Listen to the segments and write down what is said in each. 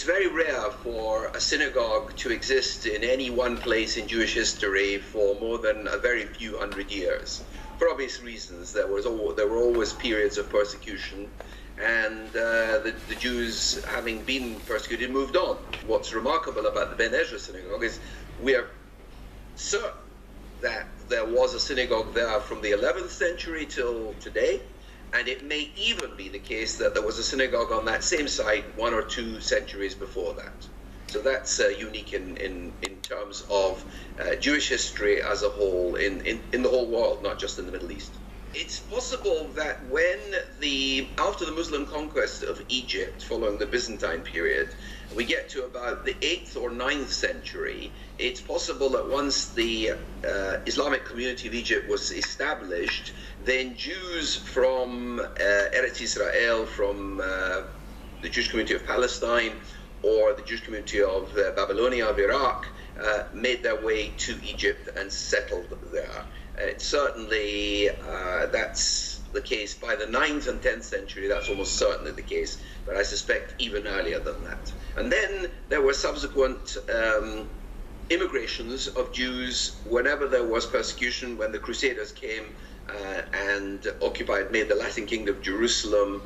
it's very rare for a synagogue to exist in any one place in Jewish history for more than a very few hundred years. For obvious reasons, there were always periods of persecution, and the Jews, having been persecuted, moved on. What's remarkable about the Ben Ezra synagogue is we are certain that there was a synagogue there from the 11th century till today, and it may even be the case that there was a synagogue on that same site 1 or 2 centuries before that. So that's unique in terms of Jewish history as a whole, in the whole world, not just in the Middle East. It's possible that after the Muslim conquest of Egypt, following the Byzantine period, we get to about the 8th or 9th century, it's possible that once the Islamic community of Egypt was established, then Jews from Eretz Israel, from the Jewish community of Palestine, or the Jewish community of Babylonia, of Iraq, made their way to Egypt and settled there. Certainly, that's the case by the 9th and 10th century. That's almost certainly the case, but I suspect even earlier than that. And then there were subsequent immigrations of Jews whenever there was persecution. When the Crusaders came and made the Latin Kingdom of Jerusalem,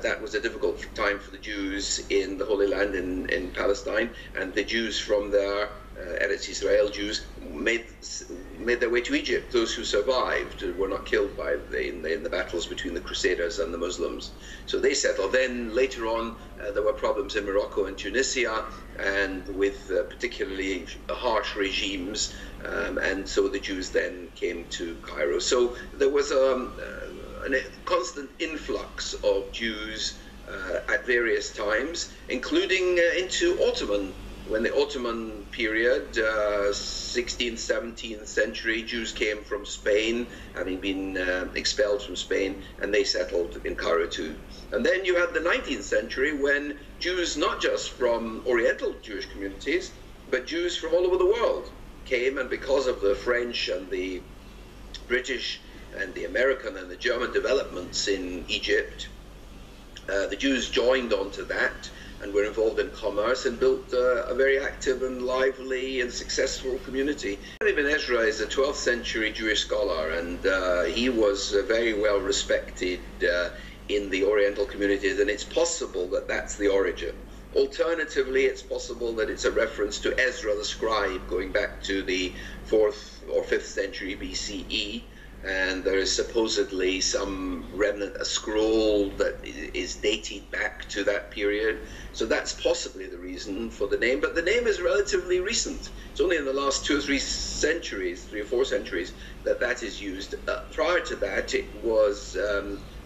that was a difficult time for the Jews in the Holy Land in Palestine, and the Jews from there, Eretz Israel Jews, made their way to Egypt. Those who survived were not killed in the battles between the Crusaders and the Muslims. So they settled. Then later on, there were problems in Morocco and Tunisia, and with particularly harsh regimes, and so the Jews then came to Cairo. So there was a constant influx of Jews at various times, including into Ottoman. When the Ottoman period, 16th, 17th century, Jews came from Spain, having been expelled from Spain, and they settled in Cairo too. And then you had the 19th century, when Jews, not just from Oriental Jewish communities, but Jews from all over the world came, and because of the French and the British and the American and the German developments in Egypt, the Jews joined onto that and were involved in commerce and built a very active and lively and successful community. Ibn Ezra is a 12th century Jewish scholar, and he was very well respected in the Oriental communities, and it's possible that that's the origin. Alternatively, it's possible that it's a reference to Ezra the scribe, going back to the 4th or 5th century BCE, and there is supposedly some remnant, a scroll that is dated back to that period. So that's possibly the reason for the name, but the name is relatively recent. It's only in the last 2 or 3 centuries, 3 or 4 centuries, that is used. Prior to that, it was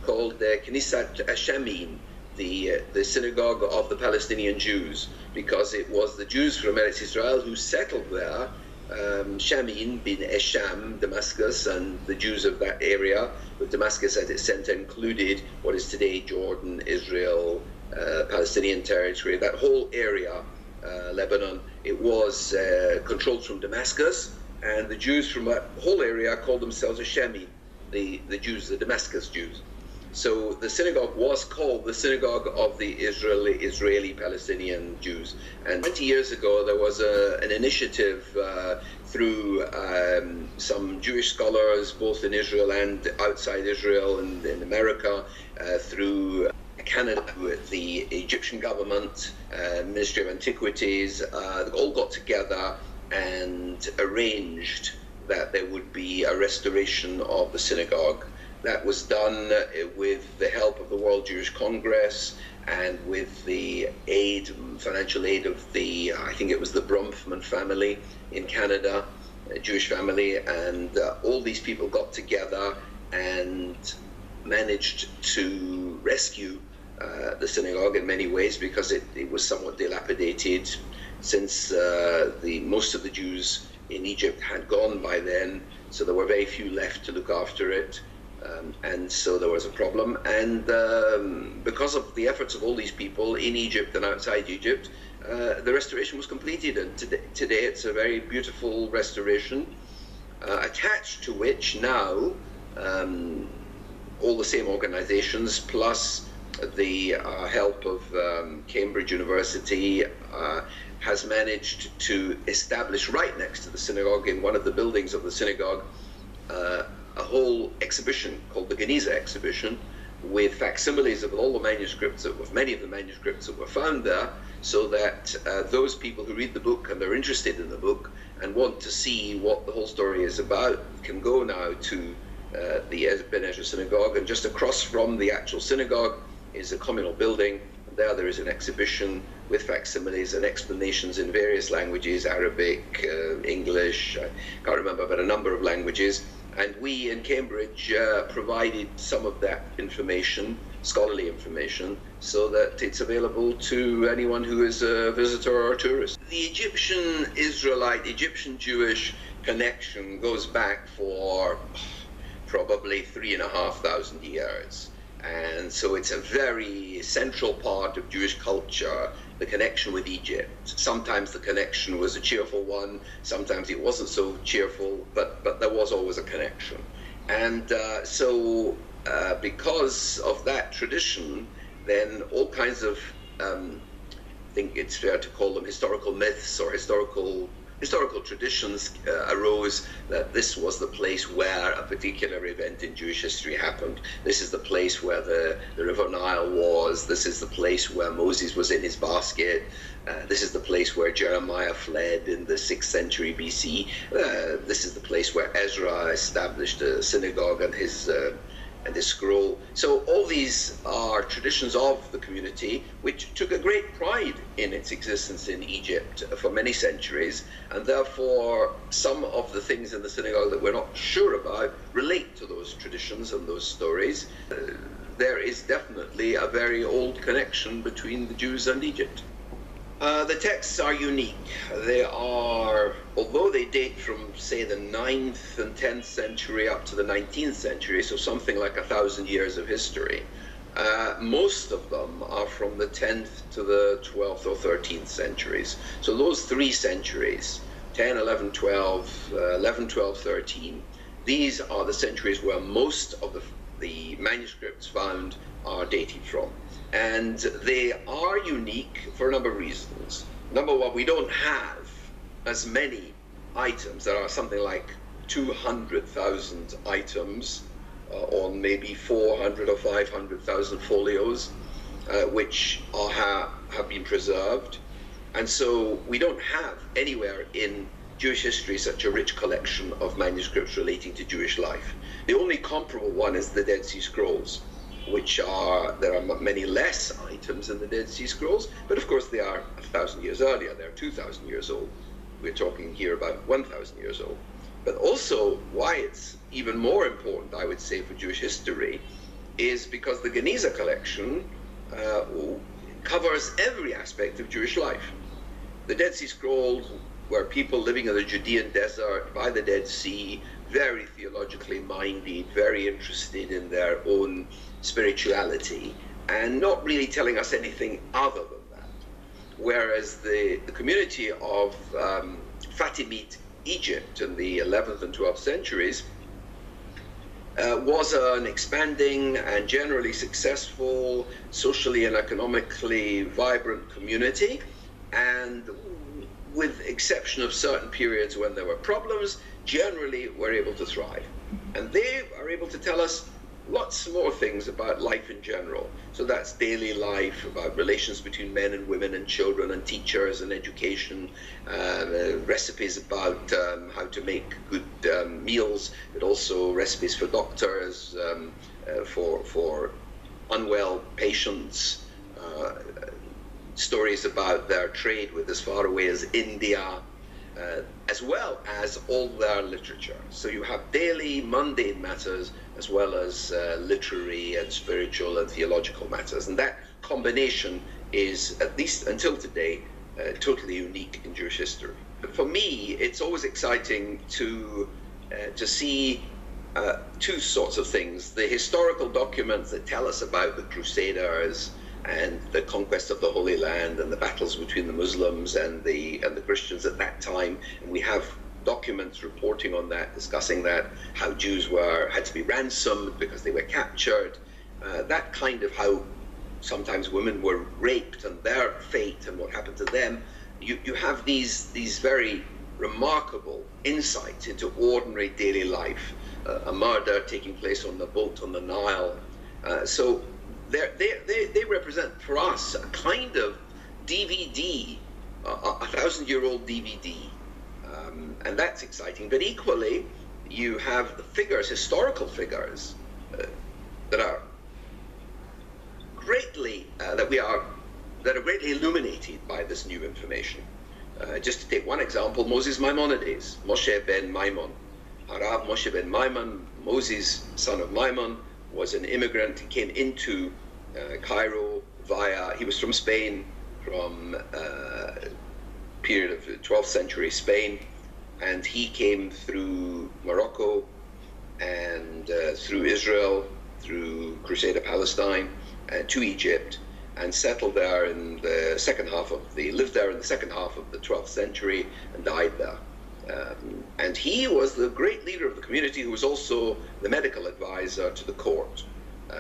called Genizah Collection, the synagogue of the Palestinian Jews, because it was the Jews from Eretz Israel who settled there, Shamin bin Esham, Damascus, and the Jews of that area, with Damascus at its center, included what is today Jordan, Israel, Palestinian territory, that whole area, Lebanon. It was controlled from Damascus, and the Jews from that whole area called themselves Shamin, the Jews, the Damascus Jews. So the synagogue was called the Synagogue of the Israeli-Palestinian Jews. And 20 years ago, there was an initiative through some Jewish scholars, both in Israel and outside Israel and in America, through Canada, with the Egyptian government, Ministry of Antiquities, all got together and arranged that there would be a restoration of the synagogue. That was done with the help of the World Jewish Congress and with the financial aid of I think it was the Bronfman family in Canada, a Jewish family, and all these people got together and managed to rescue the synagogue in many ways, because it was somewhat dilapidated since most of the Jews in Egypt had gone by then, so there were very few left to look after it. And so there was a problem, and because of the efforts of all these people in Egypt and outside Egypt, the restoration was completed, and today it's a very beautiful restoration, attached to which now all the same organizations plus the help of Cambridge University, has managed to establish right next to the synagogue, in one of the buildings of the synagogue, a whole exhibition called the Genizah Exhibition, with facsimiles of all the manuscripts, of many of the manuscripts that were found there, so that those people who read the book and are interested in the book and want to see what the whole story is about can go now to the Ben Ezra Synagogue, and just across from the actual synagogue is a communal building. And there is an exhibition with facsimiles and explanations in various languages, Arabic, English, I can't remember, but a number of languages. And we in Cambridge provided some of that information, scholarly information, so that it's available to anyone who is a visitor or a tourist. The Egyptian-Israelite, Egyptian-Jewish connection goes back for probably 3,500 years. And so it's a very central part of Jewish culture, the connection with Egypt. Sometimes the connection was a cheerful one, sometimes it wasn't so cheerful, but there was always a connection. And so because of that tradition, then all kinds of, I think it's fair to call them historical myths or historical traditions arose, that this was the place where a particular event in Jewish history happened. This is the place where the River Nile was. This is the place where Moses was in his basket. This is the place where Jeremiah fled in the 6th century BC. This is the place where Ezra established a synagogue and his scroll. So all these are traditions of the community, which took a great pride in its existence in Egypt for many centuries, and therefore some of the things in the synagogue that we're not sure about relate to those traditions and those stories. There is definitely a very old connection between the Jews and Egypt. The texts are unique. They are, although they date from, say, the 9th and 10th century up to the 19th century, so something like 1,000 years of history, most of them are from the 10th to the 12th or 13th centuries. So those 3 centuries, 10, 11, 12, 11, 12, 13, these are the centuries where most of the manuscripts found are dated from. And they are unique for a number of reasons. Number one, we don't have as many items. There are something like 200,000 items on maybe 400 or 500,000 folios, which have been preserved. And so we don't have anywhere in Jewish history such a rich collection of manuscripts relating to Jewish life. The only comparable one is the Dead Sea Scrolls, there are many less items in the Dead Sea Scrolls, but of course they are 1,000 years earlier. They're 2,000 years old. We're talking here about 1,000 years old. But also, why it's even more important, I would say, for Jewish history, is because the Genizah Collection covers every aspect of Jewish life. The Dead Sea Scrolls were people living in the Judean desert by the Dead Sea, very theologically minded, very interested in their own spirituality, and not really telling us anything other than that. Whereas the community of Fatimid Egypt in the 11th and 12th centuries was an expanding and generally successful, socially and economically vibrant community, and with exception of certain periods when there were problems, generally were able to thrive. And they are able to tell us lots more things about life in general. So that's daily life, about relations between men and women and children and teachers and education, recipes about how to make good meals, but also recipes for doctors, for unwell patients, stories about their trade with as far away as India, as well as all their literature. So you have daily, mundane matters, as well as literary and spiritual and theological matters. And that combination is, at least until today, totally unique in Jewish history. But for me, it's always exciting to see two sorts of things. The historical documents that tell us about the Crusaders and the conquest of the Holy Land and the battles between the Muslims and the Christians at that time. And we have documents reporting on that, discussing that, how Jews had to be ransomed because they were captured. That kind of how sometimes women were raped and their fate and what happened to them. You have these very remarkable insights into ordinary daily life, a murder taking place on the boat on the Nile. So they represent for us a kind of DVD, a 1,000-year-old DVD, and that's exciting. But equally, you have the figures, historical figures, that are greatly greatly illuminated by this new information. Just to take one example, Moses Maimonides, Moshe ben Maimon. Harav Moshe ben Maimon, Moses, son of Maimon, was an immigrant. He came into Cairo he was from Spain, from period of 12th century Spain, and he came through Morocco and through Israel, through Crusader Palestine, to Egypt, and settled there in the second half of the 12th century and died there. And he was the great leader of the community who was also the medical advisor to the court,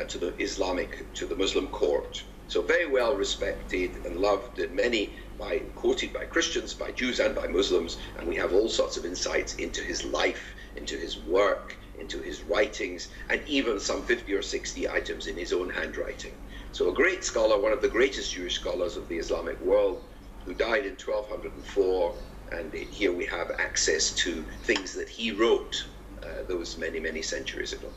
to the Muslim court. So very well respected and loved, and quoted by Christians, by Jews, and by Muslims. And we have all sorts of insights into his life, into his work, into his writings, and even some 50 or 60 items in his own handwriting. So a great scholar, one of the greatest Jewish scholars of the Islamic world, who died in 1204, and here we have access to things that he wrote those many, many centuries ago.